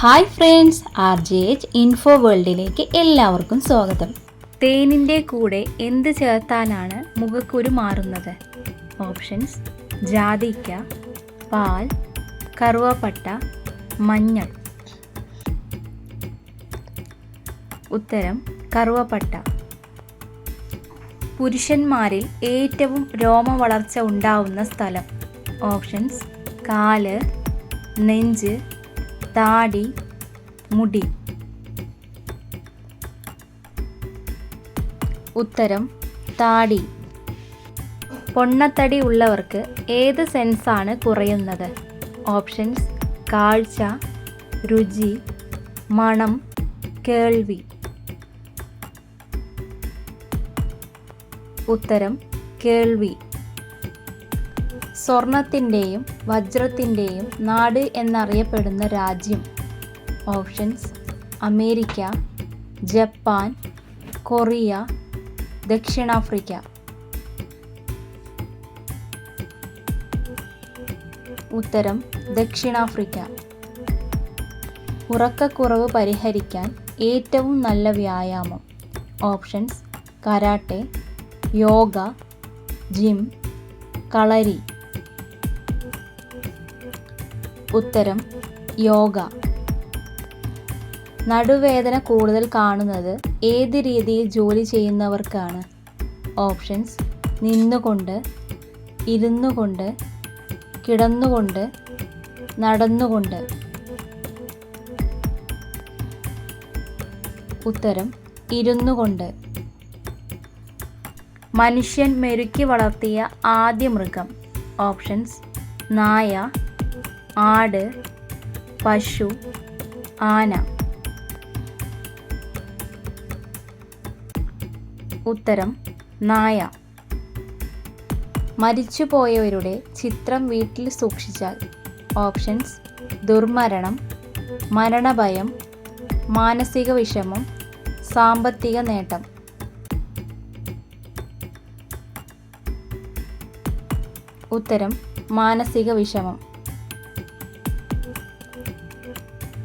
Hi friends, RJH info വേൾഡിലേക്ക് എല്ലാവർക്കും സ്വാഗതം. തേനിൻ്റെ കൂടെ എന്ത് ചേർത്താലാണ് മുഖക്കുരു മാറുന്നത്? ഓപ്ഷൻസ്: ജാതിക്ക, പാൽ, കറുവപ്പട്ട, മഞ്ഞൾ. ഉത്തരം കറുവപ്പട്ട. പുരുഷന്മാരിൽ ഏറ്റവും രോമവളർച്ച ഉണ്ടാവുന്ന സ്ഥലം? ഓപ്ഷൻസ്: കാല്, നെഞ്ച്, താടി, മുടി. ഉത്തരം താടി. പൊണ്ണത്തടി ഉള്ളവർക്ക് ഏത് സെൻസാണ് കുറയുന്നത്? ഓപ്ഷൻസ്: കാഴ്ച, രുചി, മണം, കേൾവി. ഉത്തരം കേൾവി. സ്വർണത്തിൻ്റെയും വജ്രത്തിൻ്റെയും നാട് എന്നറിയപ്പെടുന്ന രാജ്യം? ഓപ്ഷൻസ്: അമേരിക്ക, ജപ്പാൻ, കൊറിയ, ദക്ഷിണാഫ്രിക്ക. ഉത്തരം ദക്ഷിണാഫ്രിക്ക. ഉറക്കക്കുറവ് പരിഹരിക്കാൻ ഏറ്റവും നല്ല വ്യായാമം? ഓപ്ഷൻസ്: കരാട്ടെ, യോഗ, ജിം, കളരി. ഉത്തരം യോഗ. നടുവേദന കൂടുതൽ കാണുന്നത് ഏത് രീതിയിൽ ജോലി ചെയ്യുന്നവർക്കാണ്? ഓപ്ഷൻസ്: നിന്നുകൊണ്ട്, ഇരുന്നുകൊണ്ട്, കിടന്നുകൊണ്ട്, നടന്നുകൊണ്ട്. ഉത്തരം ഇരുന്നുകൊണ്ട്. മനുഷ്യൻ മെരുക്കി വളർത്തിയ ആദ്യ മൃഗം? ഓപ്ഷൻസ്: നായ, ആട്, പശു, ആന. ഉത്തരം നായ. മരിച്ചുപോയവരുടെ ചിത്രം വീട്ടിൽ സൂക്ഷിച്ചാൽ? ഓപ്ഷൻസ്: ദുർമരണം, മരണഭയം, മാനസിക വിഷമം, സാമ്പത്തിക നേട്ടം. ഉത്തരം മാനസിക വിഷമം.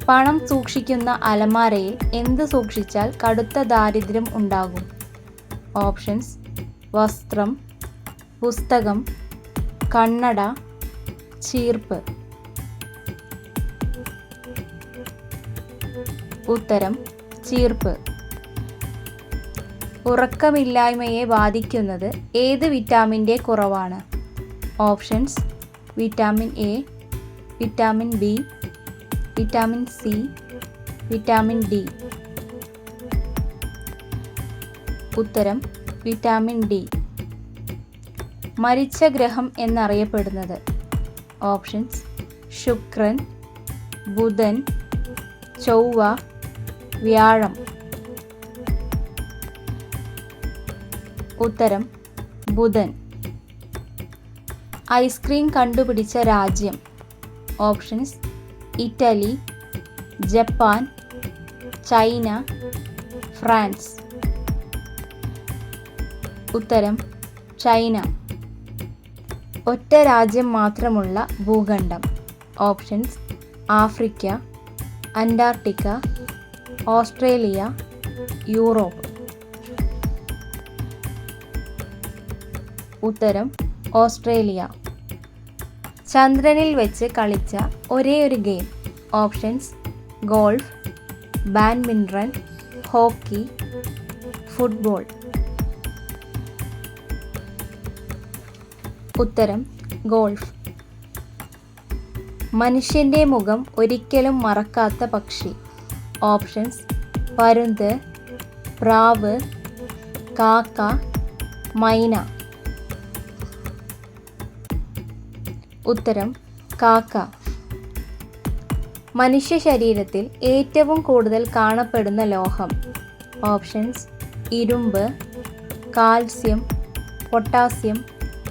പണം സൂക്ഷിക്കുന്ന അലമാരയിൽ എന്ത് സൂക്ഷിച്ചാൽ കടുത്ത ദാരിദ്ര്യം ഉണ്ടാകും? ഓപ്ഷൻസ്: വസ്ത്രം, പുസ്തകം, കണ്ണട, ചീർപ്പ്. ഉത്തരം ചീർപ്പ്. ഉറക്കമില്ലായ്മയെ ബാധിക്കുന്നത് ഏത് വിറ്റാമിൻ്റെ കുറവാണ്? Options: vitamin A, vitamin B, vitamin C, vitamin D. ഉത്തരം വിറ്റാമിൻ ഡി. മരിച്ച ഗ്രഹം എന്നറിയപ്പെടുന്നത്? ഓപ്ഷൻസ്: ശുക്രൻ, ബുധൻ, ചൊവ്വ, വ്യാഴം. ഉത്തരം ബുധൻ. ഐസ്ക്രീം കണ്ടുപിടിച്ച രാജ്യം? Options: Italy, Japan, China, France. ഉത്തരം ചൈന. ഒറ്റ രാജ്യം മാത്രമുള്ള ഭൂഖണ്ഡം? Options: Africa, Antarctica, Australia, Europe. ഉത്തരം ഓസ്ട്രേലിയ. ചന്ദ്രനിൽ വെച്ച് കളിച്ച ഒരേയൊരു game? Options: golf, badminton, hockey, football. ഉത്തരം ഗോൾഫ്. മനുഷ്യൻ്റെ മുഖം ഒരിക്കലും മറക്കാത്ത പക്ഷി? ഓപ്ഷൻസ്: പരുന്ത്, പ്രാവ്, കാക്ക, മൈന. ഉത്തരം കാക്ക. മനുഷ്യ ശരീരത്തിൽ ഏറ്റവും കൂടുതൽ കാണപ്പെടുന്ന ലോഹം? ഓപ്ഷൻസ്: ഇരുമ്പ്, കാൽസ്യം, പൊട്ടാസ്യം,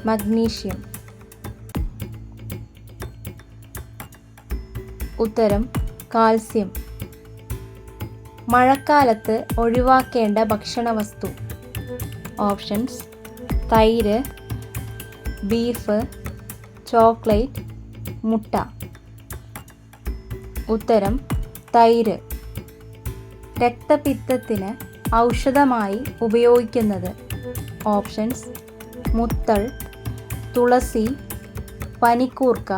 മഗ്നീഷ്യം. ഉത്തരം കാൽസ്യം. മഴക്കാലത്ത് ഒഴിവാക്കേണ്ട ഭക്ഷണവസ്തു? ഓപ്ഷൻസ്: തൈര്, ബീഫ്, ചോക്ലേറ്റ്, മുട്ട. ഉത്തരം തൈര്. രക്തപിത്തത്തിന് ഔഷധമായി ഉപയോഗിക്കുന്നത്. ഓപ്ഷൻസ്: മുത്തൾ, തുളസി, പനിക്കൂർക്ക,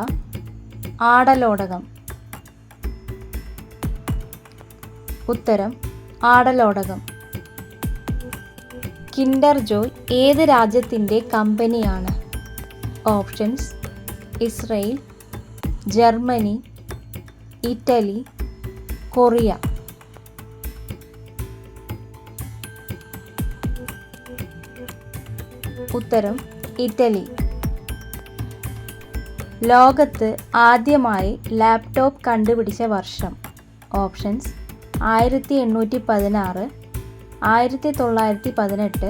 ആടലോടകം. ഉത്തരം: ആടലോടകം. കിൻഡർ ജോയ് ഏത് രാജ്യത്തിൻ്റെ കമ്പനിയാണ്? Options: Israel, Germany, Italy, Korea. ഉത്തരം: ഇറ്റലി. ലോകത്ത് ആദ്യമായി ലാപ്ടോപ്പ് കണ്ടുപിടിച്ച വർഷം. ഓപ്ഷൻസ്: 1816, 1918,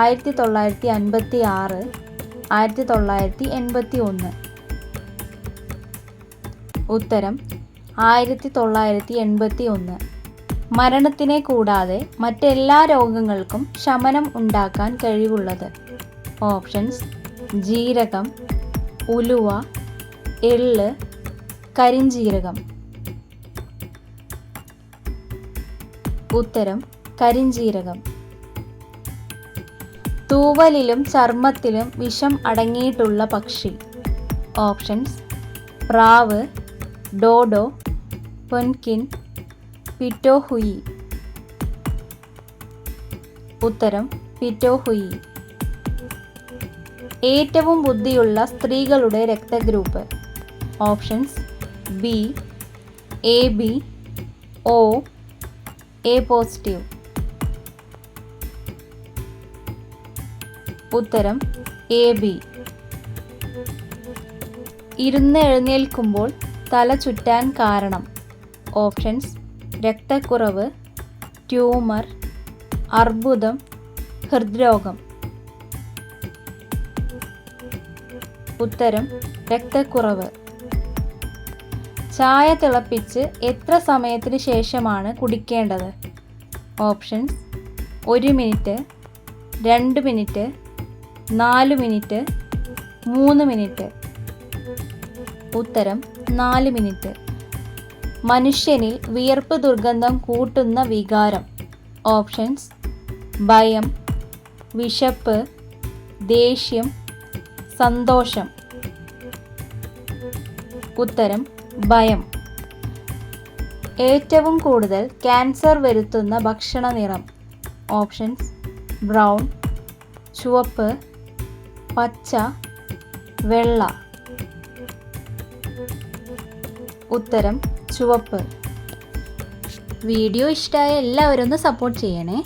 1956, 1981. ഉത്തരം: 1981. മരണത്തിനെ കൂടാതെ മറ്റെല്ലാ രോഗങ്ങൾക്കും ശമനം ഉണ്ടാക്കാൻ കഴിവുള്ളത്. ഓപ്ഷൻസ്: ജീരകം, ഉലുവ, എള്ള്, കരിഞ്ജീരകം. ഉത്തരം: കരിഞ്ജീരകം. തൂവലിലും ചർമ്മത്തിലും വിഷം അടങ്ങിയിട്ടുള്ള പക്ഷി. ഓപ്ഷൻസ്: പ്രാവ്, ഡോഡോ, പെൻഗ്വിൻ, പിറ്റോഹുയി. ഉത്തരം: പിറ്റോഹുയി. ഏറ്റവും ബുദ്ധിയുള്ള സ്ത്രീകളുടെ രക്തഗ്രൂപ്പ്. Options: B, A B, O, A positive. ഉത്തരം: എ ബി. ഇരുന്ന് എഴുന്നേൽക്കുമ്പോൾ തല ചുറ്റാൻ കാരണം. ഓപ്ഷൻസ്: രക്തക്കുറവ്, ട്യൂമർ, അർബുദം, ഹൃദ്രോഗം. ഉത്തരം: രക്തക്കുറവ്. ചായ തിളപ്പിച്ച് എത്ര സമയത്തിന് ശേഷമാണ് കുടിക്കേണ്ടത്? Options: 1 minute, 2 minute, 4 minute, 3 minute. ഉത്തരം: 4 മിനിറ്റ്. മനുഷ്യനിൽ വിയർപ്പ് ദുർഗന്ധം കൂട്ടുന്ന വികാരം. ഓപ്ഷൻസ്: ഭയം, വിശപ്പ്, ദേഷ്യം, സന്തോഷം. ഉത്തരം: ഭയം. ഏറ്റവും കൂടുതൽ ക്യാൻസർ വരുത്തുന്ന ഭക്ഷണ നിറം. ഓപ്ഷൻസ്: ബ്രൗൺ, ചുവപ്പ്, പച്ച, വെള്ള. ഉത്തരം: ചുവപ്പ്. വീഡിയോ ഇഷ്ടമായ എല്ലാവരും ഒന്ന് സപ്പോർട്ട് ചെയ്യണേ.